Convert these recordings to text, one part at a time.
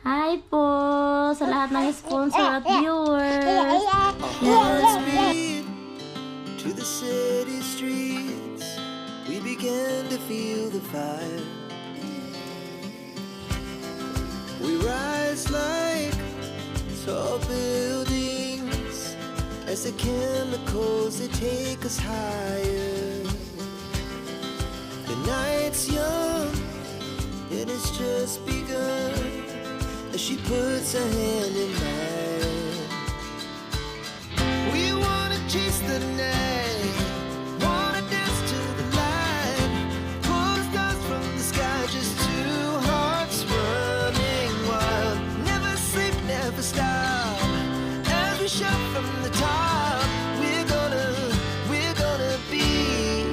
Hi po sa lahat ng sponsor at viewers. Hearts beat to the city streets. We began to feel the fire. We rise like tall buildings as the chemicals they take us higher. The night's young, it has just begun as she puts her hand in mine. We wanna chase the night, wanna dance to the light, pull the stars from the sky, just two hearts running wild. Never sleep, never stop, as we shout from the top. We're gonna be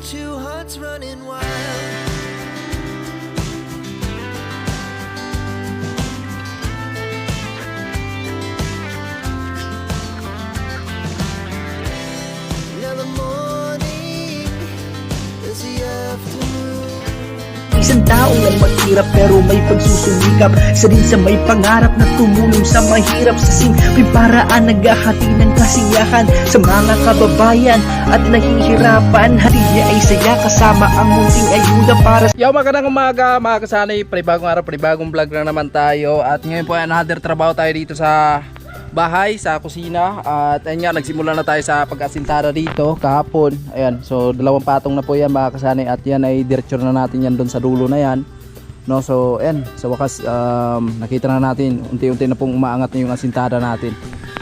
two hearts running wild. Isang tao na maghirap pero may pagsusumikap. Isa din sa may pangarap na tumulong sa mahirap. Sa simpleng paraan naghahati ng kasiyahan sa mga kababayan at nahihirapan. Hati niya ay saya kasama ang munting ayuda para sa... Yo, magandang umaga mga kasanay. Panibagong araw, panibagong vlog na naman tayo. At ngayon po ay another trabaho tayo dito sa bahay, sa kusina. At ayun nga, nagsimula na tayo sa pag-asintada dito kahapon. Ayan, so dalawang patong na po yan mga kasanay. At yan ay diretso na natin yan doon sa dulo na yan, no? So ayan, sa wakas nakita na natin unti-unti na pong umaangat na yung asintada natin.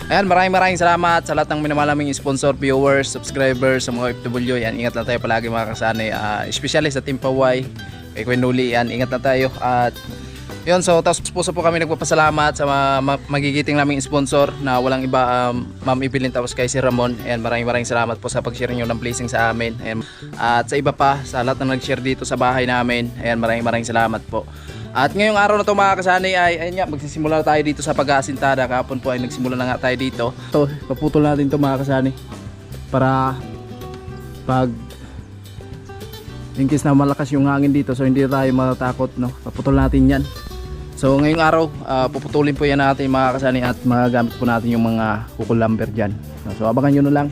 Ayan, maraming salamat sa lahat ng minamalaming sponsor, viewers, subscribers, sa mga OFW. Yan, ingat lang tayo palagi mga kasanay, especially sa Team Paway, kay Quinuli. Yan, ingat lang tayo. At yun, so tapos puso po kami nagpapasalamat sa magigiting naming sponsor na walang iba, Ma'am Evelyn, tapos kay Sir Ramon. Ayan, maraming salamat po sa pag-share nyo ng blessing sa amin. Ayan. At sa iba pa, sa lahat na nag-share dito sa bahay namin. Ayan, maraming salamat po. At ngayong araw na ito mga kasanay ay ayun nga, magsisimula na tayo dito sa pag-aasintada. Kahapon po ay nagsimula na nga tayo dito. Ito, paputol natin ito mga kasanay para pag in case na malakas yung hangin dito, so hindi tayo matatakot, no? Paputol natin yan. So ngayong araw, puputulin po yan natin mga kasani at magagamit po natin yung mga kukul lumber dyan. So abangan nyo na lang.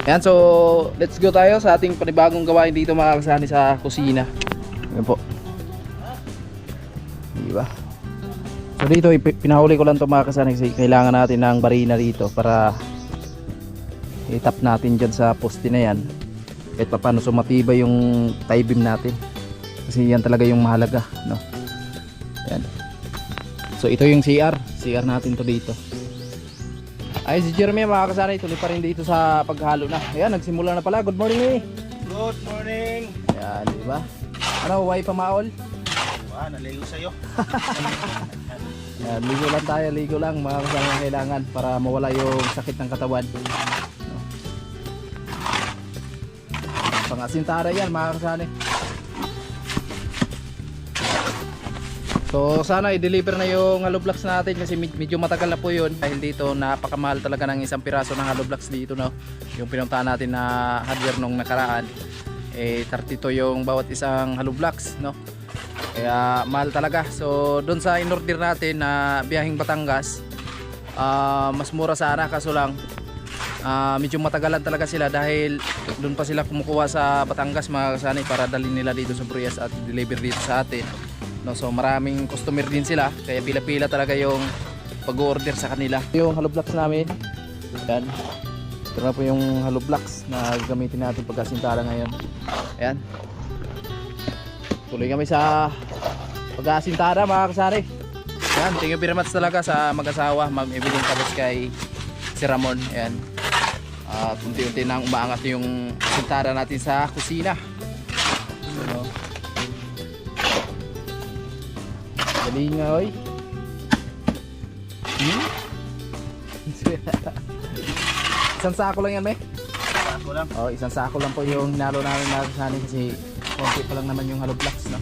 Ayan, so let's go tayo sa ating panibagong gawain dito mga kasani sa kusina. Ayan po. Diba? So dito, pinahuli ko lang ito mga kasani kasi kailangan natin ng barina dito para itap natin dyan sa poste na yan. Kahit pa paano sumatibay yung tie beam natin. Kasi yan talaga yung mahalaga, no? Ayan. So ito yung CR natin to dito. Ay, si Jeremy mga kasanay, tuloy pa rin dito sa paghalo na. Ayan, nagsimula na pala. Good morning eh. Good morning. Ayan, diba? Ano, huwag pa maol? Naligo sa'yo. Ayan, ligo lang mga kasanay, kailangan para mawala yung sakit ng katawan, no? Pangasintara yan mga kasanay. So sana i-deliver na yung hollow blocks natin kasi medyo matagal na po yun. Dahil dito napakamahal talaga ng isang piraso ng hollow blocks dito, no? Yung pinuntahan natin na hardware nung nakaraan, 32 yung bawat isang hollow blocks, no? Kaya mahal talaga. So doon sa in-order natin na biyaheng Batangas, mas mura sana, kaso lang medyo matagalan talaga sila dahil doon pa sila kumukuha sa Batangas mga kasanay para dalhin nila dito sa Bruyas at deliver dito sa atin, no? So maraming customer din sila, kaya pila-pila talaga yung pag-order sa kanila. Yung hollow blocks namin, yan. Ito na po yung hollow blocks na gagamitin natin pag-asintara ngayon. Ayan, tuloy kami sa pag-asintara mga kasari. Ayan, thank you very much talaga sa mag-asawa, Ma'am Evelyn, tapos kay si Ramon. Ayan, unti-unti nang umaangat yung asintara natin sa kusina. So, galing nga, oy. Isang sako lang yan, me? Sako lang. Oh, isang sako lang po yung hinalo namin na kasani kasi konti pa lang naman yung hollow blocks, no?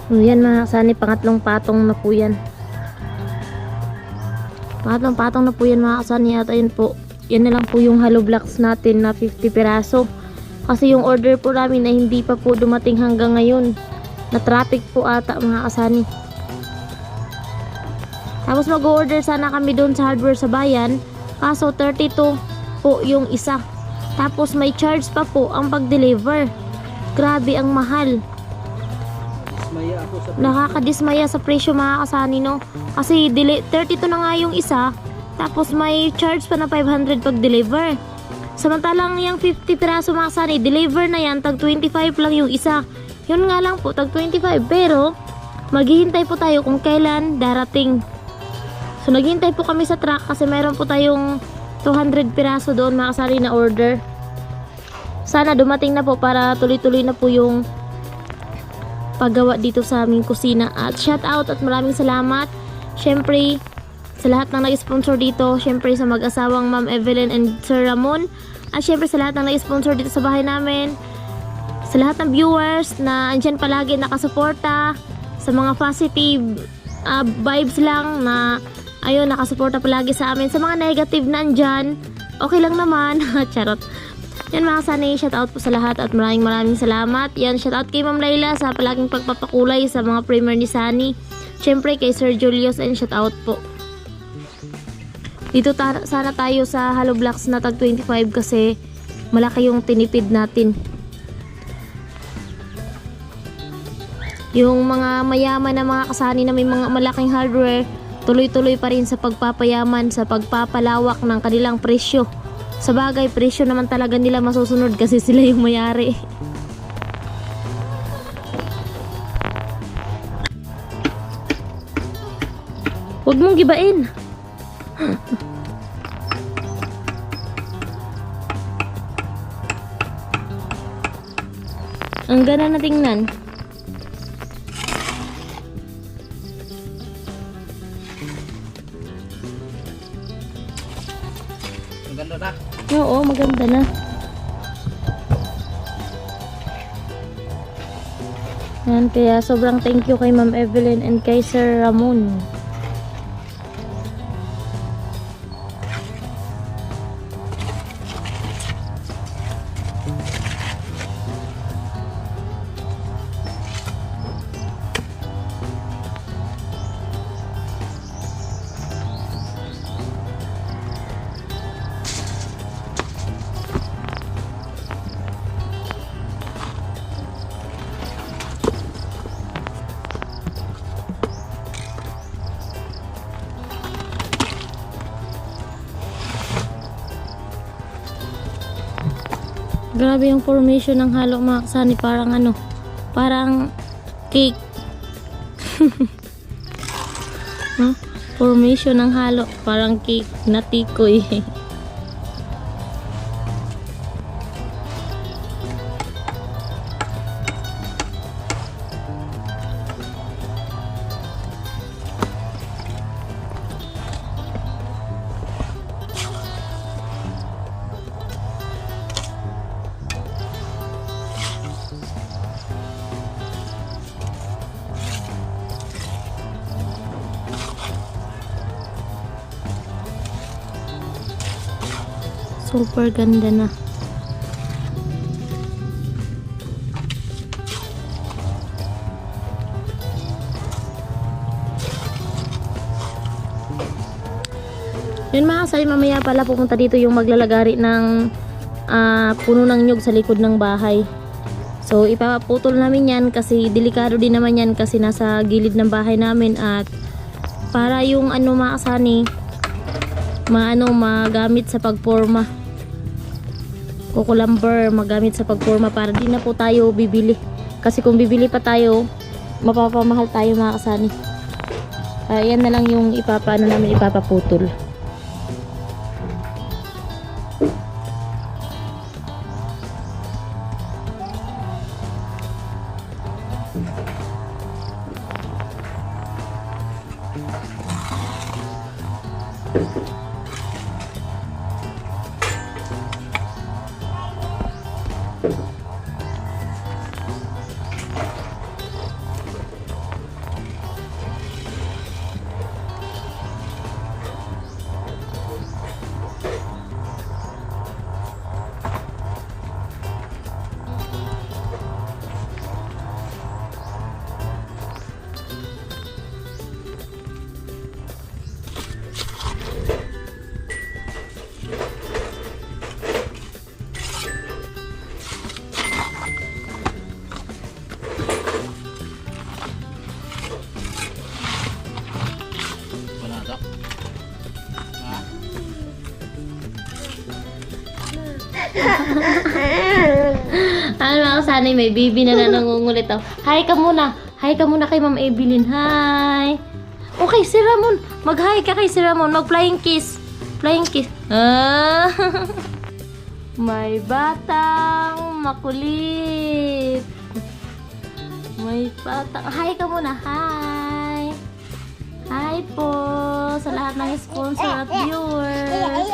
So, yan mga kasani, pangatlong patong na po yan. Pangatlong patong na po yan mga kasani. At ayun po, yan na lang po yung hollow blocks natin na 50 piraso. Kasi yung order po namin na hindi pa po dumating hanggang ngayon. Na traffic po ata mga kasani. Tapos mag-order sana kami doon sa hardware sa bayan. Kaso 32 po yung isa. Tapos may charge pa po ang pag-deliver. Grabe ang mahal. Nakakadismaya sa presyo mga kasani, no? Kasi 32 na nga yung isa. Tapos may charge pa na 500 pag-deliver. Samantalang yung 50 piraso mga kasani, deliver na yan, tag 25 lang yung isa. Yun nga lang po, tag 25. Pero maghihintay po tayo kung kailan darating. So naghihintay po kami sa truck kasi meron po tayong 200 piraso doon mga kasani na order. Sana dumating na po para tuloy-tuloy na po yung paggawa dito sa aming kusina. At shout out at maraming salamat syempre sa lahat ng nag-sponsor dito. Syempre sa mag-asawang Ma'am Evelyn and Sir Ramon. At syempre sa lahat ng nag-sponsor dito sa bahay namin. Sa lahat ng viewers na andyan palagi nakasuporta. Sa mga positive vibes lang na ayun, nakasuporta palagi sa amin. Sa mga negative na andyan, okay lang naman. Charot. Yan mga kasani, shout out po sa lahat at maraming salamat. Yan, shout out kay Ma'am Layla sa palaging pagpapakulay sa mga primer ni Sunny. Syempre kay Sir Julius and shout out po. Dito sana tayo sa hollow blocks na tag 25 kasi malaki yung tinipid natin. Yung mga mayaman na mga kasani na may mga malaking hardware, tuloy-tuloy pa rin sa pagpapayaman, sa pagpapalawak ng kanilang presyo. Sa bagay, presyo naman talaga nila masusunod kasi sila yung mayari. Huwag mong gibain. Ang gana na tingnan. Maganda na. Oo, maganda na. Yan, kaya sobrang thank you kay Ma'am Evelyn and kay Sir Ramon. Grabe yung formation ng halo mga kasani, parang ano, parang cake. Huh? Formation ng halo, parang cake na tikoy. Super ganda na. Yun mga kasali, mamaya pala pupunta dito yung maglalagari ng puno ng nyug sa likod ng bahay. So ipaputol namin yan kasi delikado din naman yan kasi nasa gilid ng bahay namin. At para yung ano mga kasani, magamit sa pagporma. Kukulamber magamit sa pagporma para di na po tayo bibili. Kasi kung bibili pa tayo, mapapamahal tayo mga kasani. Yan na lang yung namin ipapaputol. kasanay, may baby na nangungulit daw. Hi ka muna. Hi ka muna kay Ma'am Evelyn. Hi. Okay, si Ramon. Mag-hi ka kay si Ramon. Mag-flying kiss. Flying kiss. Ah. May batang makulit. May batang. Hi ka muna. Hi. Hi po sa lahat ng sponsor at viewers.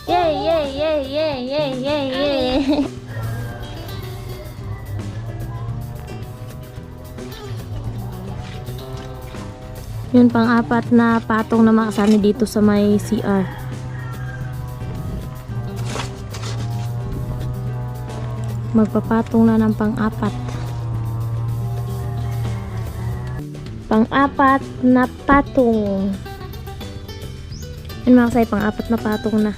Yay, yay, yay, yay, yay, yay, yay. Yun pang-apat na patong na makasani dito sa may CR. Magpapatong na ng pang-apat. Pang-apat na patong. Yun mga kasay, pang-apat na patong na.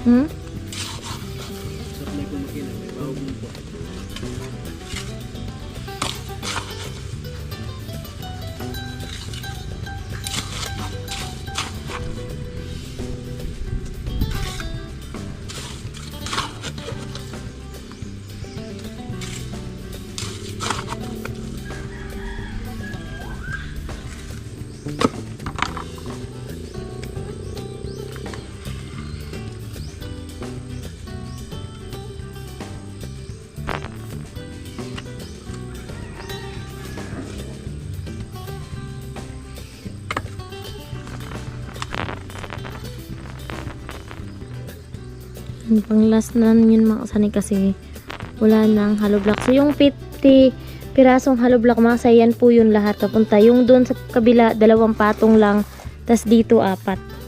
Hmm? Yung pang last na yun mga kasani kasi wala nang hollow block. So yung 50 pirasong hollow block mga kasay, yan po yun lahat papunta. Yung doon sa kabila, 2 patong lang. Tas dito 4.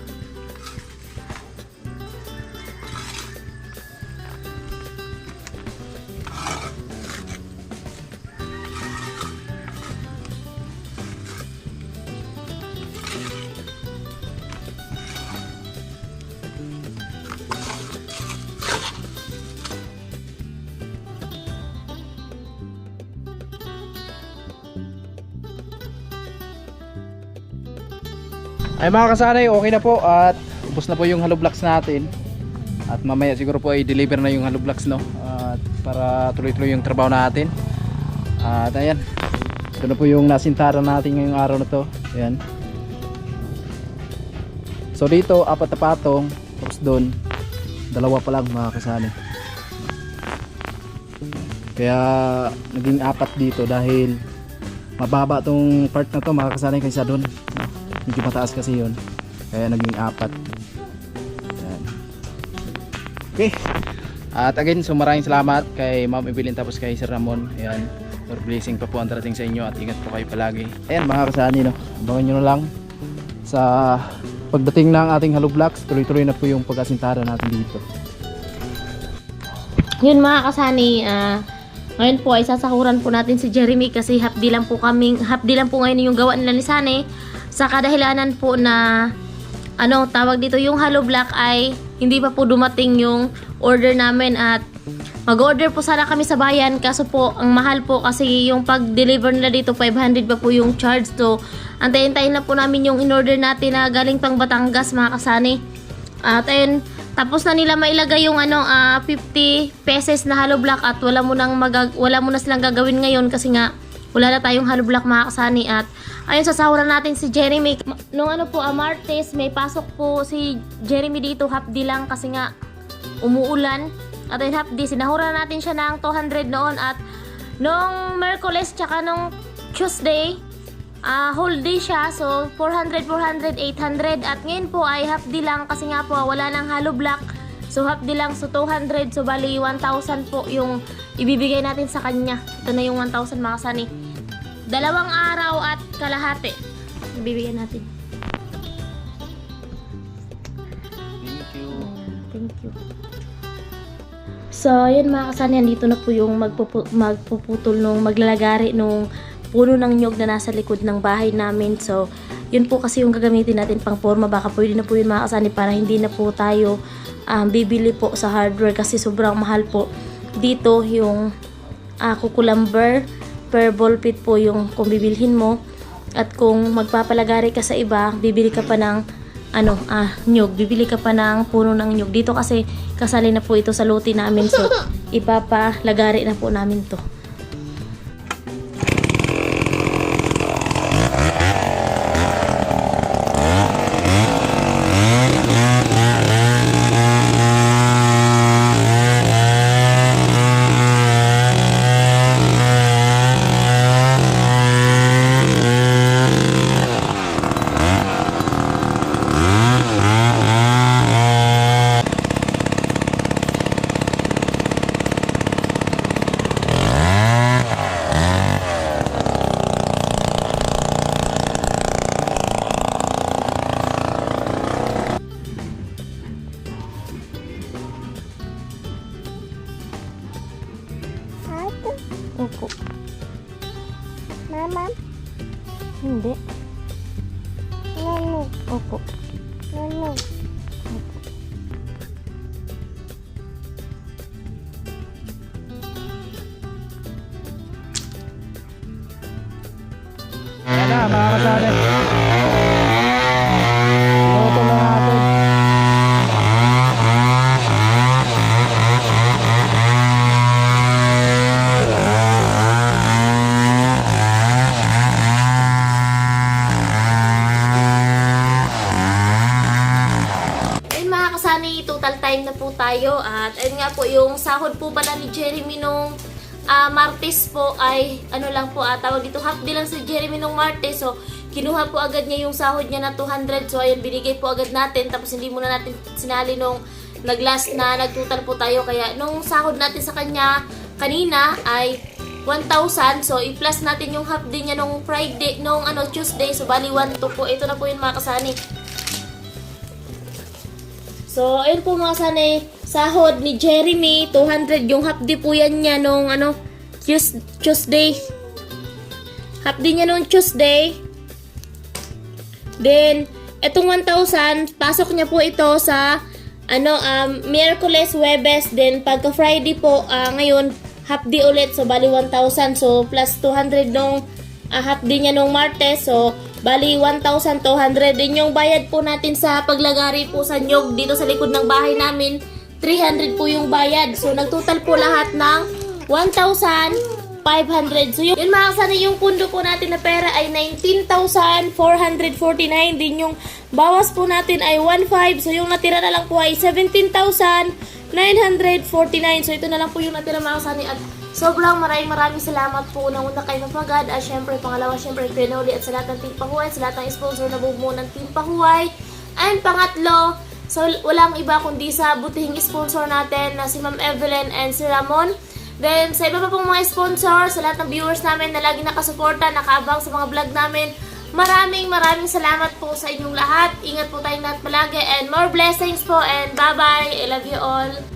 Ay mga kasanay, okay na po at ubos na po yung hollow blocks natin. At mamaya siguro po ay deliver na yung hollow blocks, no? At para tuloy-tuloy yung trabaho natin. At ayan, ito na po yung nasintaran natin ngayong araw na to. Ayan. So dito 4 na patong, tapos doon 2 pa lang mga kasanay. Kaya naging 4 dito dahil mababa tong part na to mga kasanay kaysa doon. Medyo mataas kasi yun, kaya naging 4. Ayan. Okay, At again, so maraming salamat kay Ma'am Evelyn tapos kay Sir Ramon. Ayan, for blessing pa po ang darating sa inyo at ingat po kayo palagi. Ayan mga kasani, no, abangan nyo na lang sa pagdating ng ating Halo Vlogs. Tuloy-tuloy na po yung pag-asintara natin dito. Yun mga kasani, ngayon po ay sasahuran po natin si Jeremy kasi hapdi lang po ngayon yung gawa nila ni Sane. Sa kadahilanan po na tawag dito, yung Halo Block ay hindi pa po dumating yung order namin at mag-order po sana kami sa bayan, kaso po ang mahal po kasi yung pag-deliver nila dito 500 pa po yung charge. So antayin-tayin na po namin yung in-order natin na galing pang Batangas mga kasani. At ayun, tapos na nila mailagay yung 50 pesos na Halo Block at wala mo na silang gagawin ngayon kasi nga wala na tayong Halo Block mga kasani. At ayun, sasahuran natin si Jeremy. Nung Martes, may pasok po si Jeremy dito, hapdi lang kasi nga umuulan. At ayun, hapdi, sinahuran natin siya ng 200 noon. At nung Merkules tsaka nung Tuesday, whole day siya, so 400, 800. At ngayon po ay hapdi lang kasi nga po wala nang Halo Block, so hapdi lang, so 200, so bali 1,000 po yung ibibigay natin sa kanya. Ito na yung 1,000 mga kasani. 2 araw at kalahati ibibigay natin. Thank you. So yun mga kasani, andito na po yung magpuputol nung maglalagari nung puno ng nyog na nasa likod ng bahay namin. So yun po kasi yung gagamitin natin pang forma. Baka pwede na po yun mga kasani para hindi na po tayo bibili po sa hardware kasi sobrang mahal po dito. Yung kukulamber per ball pit po yung kung bibilhin mo, at kung magpapalagari ka sa iba, bibili ka pa ng nyog, bibili ka pa ng puno ng nyog. Dito kasi kasali na po ito sa lote namin, so ipapalagari na po namin to. Opo. Mama, Hindi. nanu, Opo. nanu. Ayan na mga kasani, inuto na natin. Mga kasani, total time na po tayo at ayun nga po yung sahod po pala ni Jeremy nung Martes po ay lang po, tawag dito, half day lang si Jeremy nung Martes, so kinuha po agad niya yung sahod niya na 200, so ayun, binigay po agad natin, tapos hindi muna natin sinali nung nag-last na nagtotal po tayo, kaya nung sahod natin sa kanya kanina ay 1,000, so i-plus natin yung half day niya nung Friday, nung Tuesday, so bali 1,200 po. Ito na po yun mga kasani. So, ayun po mga kasani, sahod ni Jeremy, 200, yung half day po yan niya nung Tuesday. Half day niya nung Tuesday. Then, etong 1,000, pasok niya po ito sa Miyerkules, Huwebes, then pagka Friday po, ngayon, half day ulit, so bali 1,000, so plus 200 nung half day niya nung Martes, so bali 1,200 din yung bayad po natin sa paglagari po sa nyog dito sa likod ng bahay namin. 300 po yung bayad. So nagtotal po lahat ng 1,500. So yun mga kasani, yung pundo po natin na pera ay 19,449. Din yung bawas po natin ay 1,500. So yung natira na lang po ay 17,949. So ito na lang po yung natira mga kasani. At sobrang maraming salamat po unang-una kay Mapagad, at syempre pangalawa syempre Pinoli, at sa lahat ng Team Pahuway, sa lahat ng sponsor na bumuo ng Team Pahuway, and pangatlo So, walang iba kundi sa butihing sponsor natin na si Ma'am Evelyn and si Ramon. Then, sa iba pa pong mga sponsor, sa lahat ng viewers namin na lagi nakasuporta, nakaabang sa mga vlog namin, maraming salamat po sa inyong lahat. Ingat po tayong lahat palagi and more blessings po and bye-bye. I love you all.